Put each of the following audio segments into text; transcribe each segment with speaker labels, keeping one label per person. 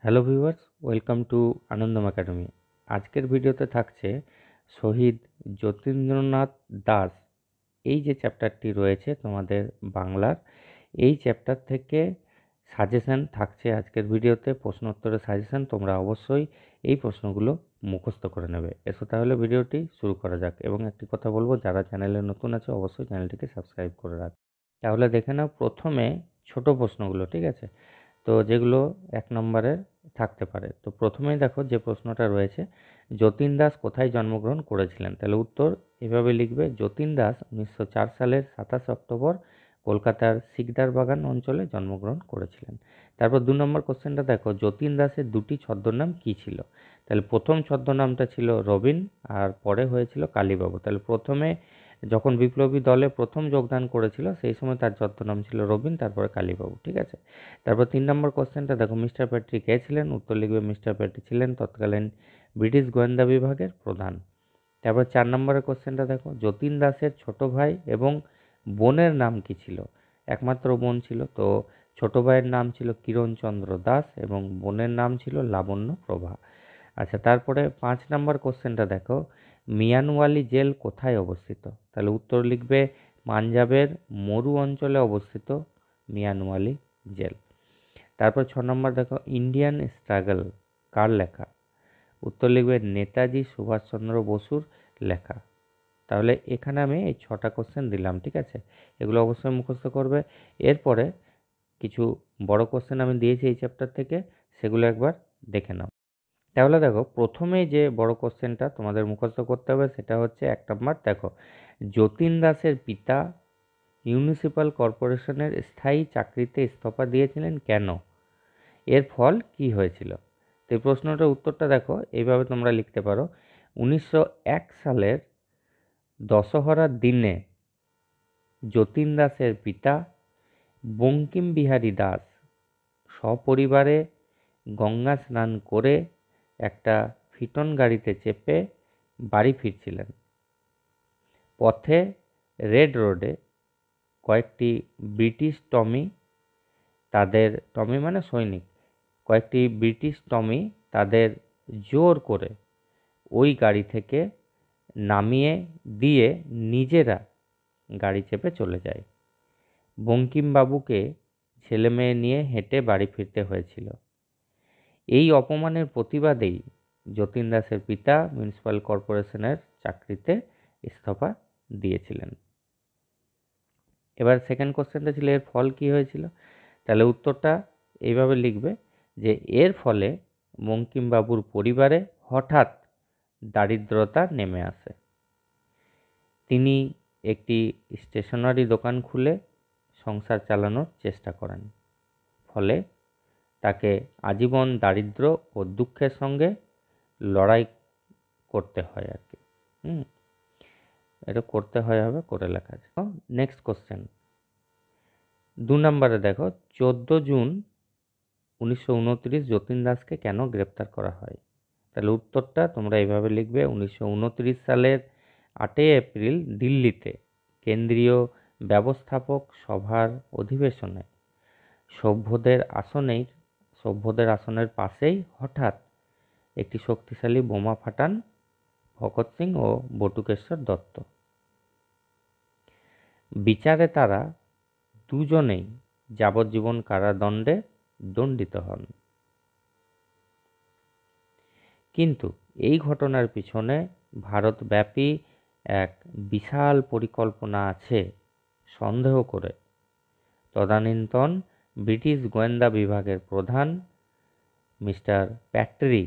Speaker 1: Hello viewers, welcome to আনন্দম academy. আজকের ভিডিওতে থাকছে শহীদ যতীন্দ্রনাথ দাস, এই যে চ্যাপ্টারটি রয়েছে তোমাদের বাংলার, এই চ্যাপ্টার থেকে সাজেশন থাকছে আজকের ভিডিওতে, প্রশ্ন উত্তরের সাজেশন। তোমরা অবশ্যই এই প্রশ্নগুলো মুখস্থ করে নেবে। এসো তাহলে ভিডিওটি শুরু করা যাক। এবং একটি কথা বলবো, যারা চ্যানেলে নতুন আছে অবশ্যই চ্যানেলটিকে সাবস্ক্রাইব করে রাখ। তাহলে দেখে নাও প্রথমে ছোট প্রশ্নগুলো, ঠিক আছে? তো যেগুলো 1 নম্বরের থাকতে পারে। তো প্রথমেই দেখো যে প্রশ্নটা রয়েছে, যতীন দাস কোথায় জন্মগ্রহণ করেছিলেন? তাহলে উত্তর এভাবে লিখবে, যতীন দাস 1904 সালের 27 অক্টোবর কলকাতার সিকদার বাগান অঞ্চলে জন্মগ্রহণ করেছিলেন। তারপর 2 নম্বর কোশ্চেনটা দেখো, যতীন দাসের দুটি ছদ্মনাম কী ছিল? তাহলে প্রথম ছদ্মনামটা ছিল রবিন, আর পরে হয়েছিল কালীবাবু। তাহলে প্রথমে যখন বিপ্লবী দলে প্রথম যোগদান করেছিল সেই সময় তার ছদ্মনাম ছিল রবিন, তারপরে কালীবাবু, ঠিক আছে? তারপর 3 নম্বর কোশ্চেনটা দেখো, মিস্টার প্যাট্রি কে ছিলেন? উত্তর লিখবে, মিস্টার প্যাট্রি ছিলেন তৎকালীন ব্রিটিশ গোয়েন্দা বিভাগের প্রধান। তারপর 4 নম্বরের কোশ্চেনটা দেখো, যতীন দাসের ছোট ভাই এবং বোনের নাম কি ছিল? একমাত্র বোন ছিল, তো ছোট ভাইয়ের নাম ছিল কিরণচন্দ্র দাস এবং বোনের নাম ছিল লাবণ্য প্রভা। আচ্ছা, তারপরে 5 নম্বর কোশ্চেনটা দেখো, মিয়ানওয়ালি জেল কোথায় অবস্থিত? তাহলে উত্তর লিখবে, পাঞ্জাবের মরু অঞ্চলে অবস্থিত মিয়ানওয়ালি জেল। তারপর 6 নম্বর দেখো, ইন্ডিয়ান স্ট্রাগল কার লেখা? উত্তর লিখবে, নেতাজি সুভাষচন্দ্র বসুর লেখা। তাহলে এখানে আমি এই 6টা কোশ্চেন দিলাম, ঠিক আছে? এগুলো অবশ্যই মুখস্থ করবে। এরপরে কিছু বড় কোশ্চেন আমি দিয়েছি এই চ্যাপ্টার থেকে, সেগুলো একবার দেখে নাও। তাহলে দেখো প্রথমেই যে বড় কোশ্চেনটা তোমাদের মুখস্থ করতে হবে সেটা হচ্ছে 1 নম্বর, দেখো যতীন দাসের পিতা মিউনিসিপ্যাল কর্পোরেশনের স্থায়ী চাকরিতে ইস্তফা দিয়েছিলেন কেন? এর ফল কি হয়েছিল? তো এই প্রশ্নটার উত্তরটা দেখো এইভাবে তোমরা লিখতে পারো, 1901 সালের দশহরার দিনে যতীন দাসের পিতা বঙ্কিম বিহারী দাস সপরিবারে গঙ্গা স্নান করে একটা ফিটন গাড়িতে চেপে বাড়ি ফিরছিলেন। পথে রেড রোডে কয়েকটি ব্রিটিশ টমি মানে সৈনিক, কয়েকটি ব্রিটিশ টমি তাদের জোর করে ওই গাড়ি থেকে নামিয়ে দিয়ে নিজেরা গাড়ি চেপে চলে যায়। বঙ্কিমবাবুকে ছেলেমেয়ে নিয়ে হেঁটে বাড়ি ফিরতে হয়েছিল। এই অপমানের প্রতিবাদেই যতীন দাসের পিতা মিউনিসিপ্যাল কর্পোরেশনের চাকরিতে ইস্তফা দিয়েছিলেন। এবার সেকেন্ড কোশ্চেনটা ছিল, এর ফল কি হয়েছিল? তাহলে উত্তরটা এইভাবে লিখবে যে এর ফলে বঙ্কিমবাবুর পরিবারে হঠাৎ দারিদ্রতা নেমে আসে। তিনি একটি স্টেশনারি দোকান খুলে সংসার চালানোর চেষ্টা করেন। ফলে তাকে আজীবন দারিদ্র ও দুঃখের সঙ্গে লড়াই করতে হয় আর কি। এটা করতে হয় হবে, করে লেখা আছে। নেক্সট কোশ্চেন 2 নম্বরে দেখো, 14 জুন 1929 যতীন দাসকে কেন গ্রেপ্তার করা হয়? তাহলে উত্তরটা তোমরা এইভাবে লিখবে, 1929 সালের 8 এপ্রিল দিল্লিতে কেন্দ্রীয় ব্যবস্থাপক সভার অধিবেশনে সভ্যদের আসনের পাশেই হঠাৎ একটি শক্তিশালী বোমা ফাটান ভগৎ সিং ও বটুকেশ্বর দত্ত। বিচারে তারা দুজনেই যাবজ্জীবন কারাদণ্ডে দণ্ডিত হন। কিন্তু এই ঘটনার পিছনে ভারতব্যাপী এক বিশাল পরিকল্পনা আছে সন্দেহ করে তদানীন্তন ব্রিটিশ গোয়েন্দা বিভাগের প্রধান মিস্টার প্যাট্রি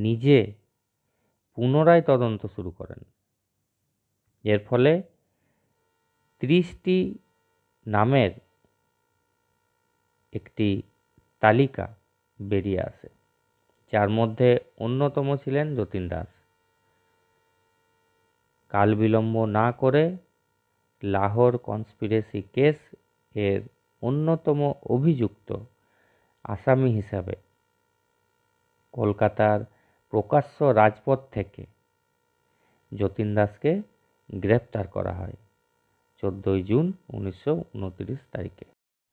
Speaker 1: নিজে পুনরায় তদন্ত শুরু করেন। এর ফলে 30টি নামের একটি তালিকা বেরিয়ে আসে, যার মধ্যে অন্যতম ছিলেন যতীন দাস। কাল বিলম্ব না করে লাহোর কনস্পিরেসি কেস এর অন্যতম অভিযুক্ত আসামি হিসাবে কলকাতার প্রকাশ্য রাজপথ থেকে যতীন দাসকে গ্রেপ্তার করা হয় 14 জুন 1929 তারিখে।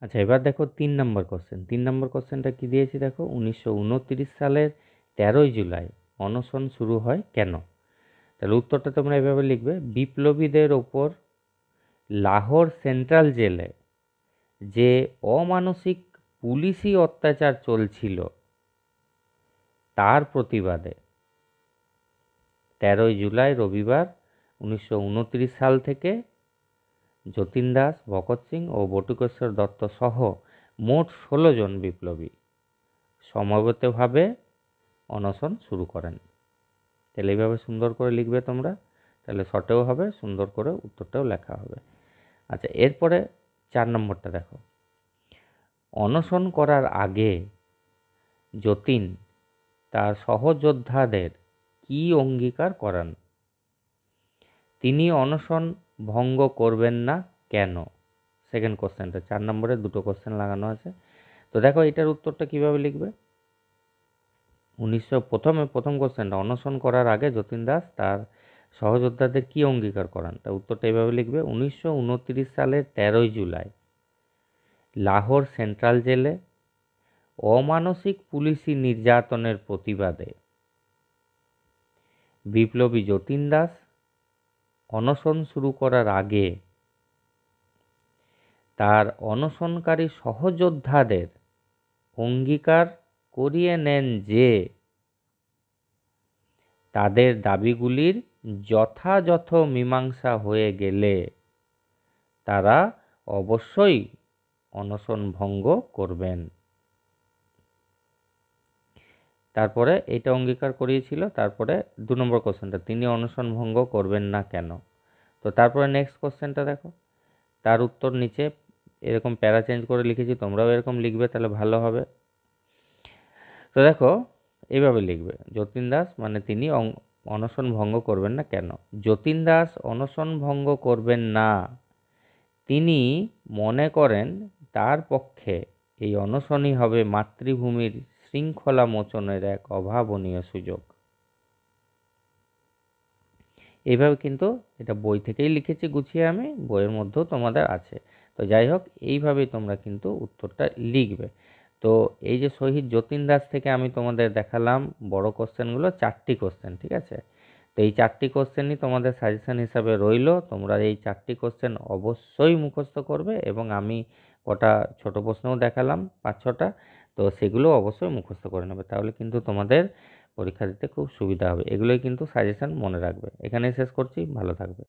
Speaker 1: আচ্ছা, এবার দেখো 3 নম্বর কোশ্চেন। 3 নম্বর কোশ্চেনটা কি দিয়েছি দেখো, 1929 সালের 13ই জুলাই অনশন শুরু হয় কেন? তাহলে উত্তরটা তোমরা এভাবে লিখবে, বিপ্লবীদের ওপর লাহোর সেন্ট্রাল জেলে যে অমানসিক পুলিশি অত্যাচার চলছিল তার প্রতিবাদে 13ই জুলাই রবিবার 1929 সাল থেকে যতীন দাস, ভগৎ সিং ও বটুকেশ্বর দত্ত সহ মোট 16 জন বিপ্লবী সমবেতভাবে অনশন শুরু করেন। তাহলে এইভাবে সুন্দর করে লিখবে তোমরা, তাহলে শর্টেও হবে, সুন্দর করে উত্তরটাও লেখা হবে। আচ্ছা, এরপরে 4 নম্বরটা দেখো, অনশন করার আগে যতীন তার সহযোদ্ধাদের কি অঙ্গীকার করান? তিনি অনশন ভঙ্গ করবেন না কেন? সেকেন্ড কোশ্চেনটা, 4 নম্বরে 2টো কোশ্চেন লাগানো আছে। তো দেখো এটার উত্তরটা কিভাবে লিখবে। প্রথম কোশ্চেনটা, অনশন করার আগে যতীন দাস তার সহযোদ্ধাদের কি অঙ্গীকার করান, তা উত্তরটা এভাবে লিখবে, 1929 সালের 13ই জুলাই লাহোর সেন্ট্রাল জেলে অমানসিক পুলিশি নির্যাতনের প্রতিবাদে বিপ্লবী যতীন দাস অনশন শুরু করার আগে তার অনশনকারী সহযোদ্ধাদের অঙ্গীকার করিয়ে নেন যে তাদের দাবিগুলির যথাযথ মীমাংসা হয়ে গেলে তারা অবশ্যই অনশন ভঙ্গ করবেন। তারপরে এটা অঙ্গীকার করিয়েছিল। তারপরে 2 নম্বর কোশ্চেনটা, তিনি অনশন ভঙ্গ করবেন না কেন? তো তারপরে নেক্সট কোশ্চেনটা দেখো, তার উত্তর নিচে এরকম প্যারা চেঞ্জ করে লিখেছি, তোমরাও এরকম লিখবে, তাহলে ভালো হবে। তো দেখো এইভাবে লিখবে, যতীন দাস মানে তিনি অনশন ভঙ্গ করবেন না কেন? যতীন দাস অনশন ভঙ্গ করবেন না, তিনি মনে করেন তার পক্ষে এই অনশনই হবে মাতৃভূমির শৃঙ্খলা মোচনের এক অভাবনীয় সুযোগ। এইভাবে কিন্তু এটা বই থেকেই লিখেছি গুছিয়ে, আমি বইয়ের মধ্যেও তোমাদের আছে। তো যাই হোক, এইভাবেই তোমরা কিন্তু উত্তরটা লিখবে। তো এই যে শহীদ যতীন দাস থেকে আমি তোমাদের দেখালাম বড় কোশ্চেনগুলো, 4টি কোশ্চেন, ঠিক আছে? তো এই 4টি কোশ্চেনই তোমাদের সাজেশন হিসাবে রইলো। তোমরা এই 4টি কোশ্চেন অবশ্যই মুখস্থ করবে, এবং আমি কটা ছোট প্রশ্নও দেখালাম 5-6টা, তো সেগুলো অবশ্যই মুখস্থ করে নেবে, তাহলে কিন্তু তোমাদের পরীক্ষা দিতে খুব সুবিধা হবে। এগুলোই কিন্তু সাজেশন মনে রাখবে। এখানেই শেষ করছি, ভালো থাকবে।